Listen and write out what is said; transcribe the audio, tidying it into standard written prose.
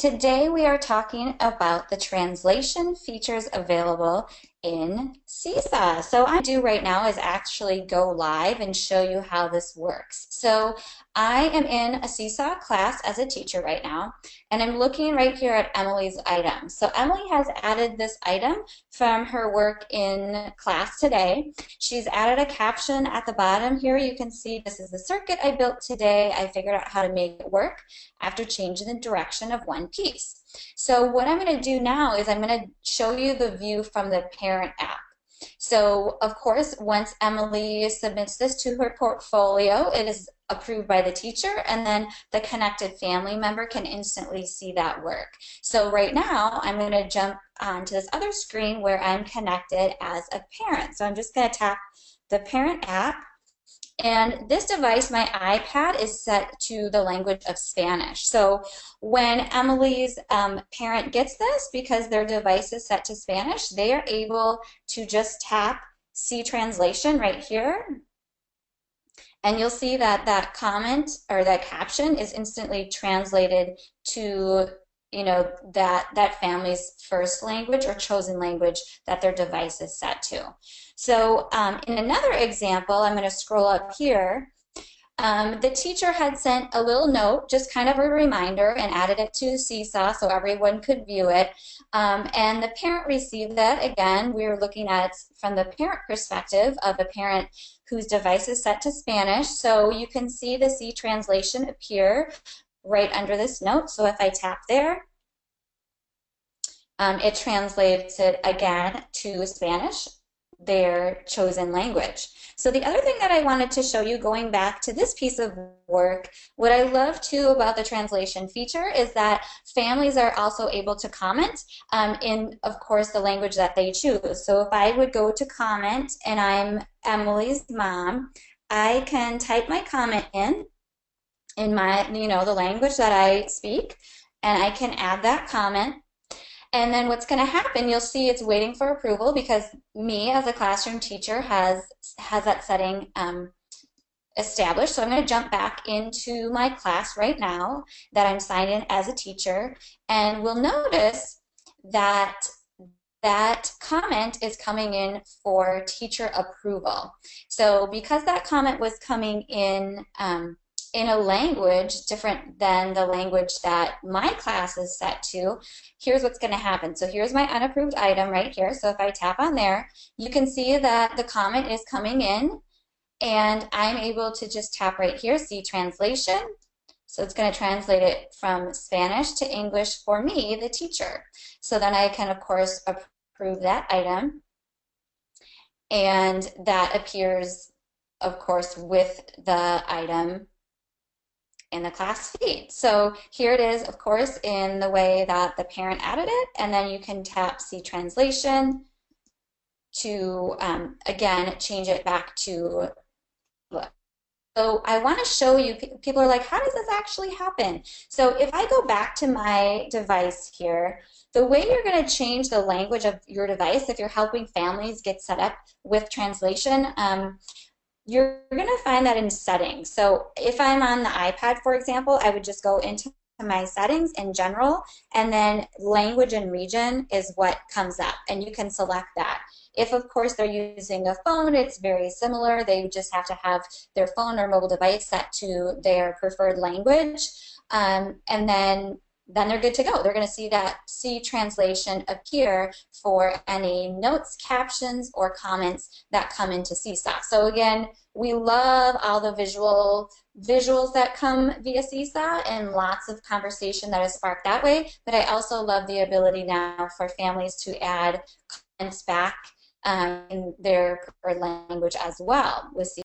Today we are talking about the translation features available in Seesaw. So what I do right now is actually go live and show you how this works. So I am in a Seesaw class as a teacher right now, and I'm looking right here at Emily's item. So Emily has added this item from her work in class today. She's added a caption at the bottom here. You can see this is the circuit I built today. I figured out how to make it work after changing the direction of one piece. So what I'm going to do now is I'm going to show you the view from the parent app. So of course, once Emily submits this to her portfolio, it is approved by the teacher, and then the connected family member can instantly see that work. So right now, I'm going to jump onto this other screen where I'm connected as a parent. So I'm just going to tap the parent app. And this device, my iPad, is set to the language of Spanish. So when Emily's parent gets this, because their device is set to Spanish, they are able to just tap See Translation right here. And you'll see that that comment or that caption is instantly translated to that family's first language or chosen language that their device is set to. So in another example, I'm going to scroll up here. The teacher had sent a little note, just kind of a reminder, and added it to Seesaw so everyone could view it. And the parent received that. Again, we were looking at it from the parent perspective of a parent whose device is set to Spanish. So you can see the See Translation appear right under this note. So if I tap there, it translates it again to Spanish, their chosen language. So the other thing that I wanted to show you, going back to this piece of work, what I love too about the translation feature is that families are also able to comment in, of course, the language that they choose. So if I would go to comment and I'm Emily's mom, I can type my comment in my, the language that I speak, and I can add that comment. And then what's going to happen, you'll see it's waiting for approval because me as a classroom teacher has that setting established. So I'm going to jump back into my class right now that I'm signed in as a teacher, and we'll notice that that comment is coming in for teacher approval. So because that comment was coming in a language different than the language that my class is set to, here's what's going to happen. So here's my unapproved item right here. So if I tap on there, you can see that the comment is coming in, and I'm able to just tap right here, See Translation. So it's going to translate it from Spanish to English for me, the teacher. So then I can, of course, approve that item, and that appears, of course, with the item in the class feed. So here it is, of course, in the way that the parent added it, and then you can tap See Translation to, again, change it back to look. So I want to show you, people are like, how does this actually happen? So if I go back to my device here, the way you're going to change the language of your device, if you're helping families get set up with translation, you're going to find that in settings. So if I'm on the iPad, for example, I would just go into my settings in general, and then language and region is what comes up, and you can select that. If, of course, they're using a phone, it's very similar. They just have to have their phone or mobile device set to their preferred language, and then they're good to go. They're going to see that See Translation appear for any notes, captions, or comments that come into Seesaw. So again, we love all the visuals that come via Seesaw, and lots of conversation that is sparked that way. But I also love the ability now for families to add comments back in their preferred language as well with Seesaw.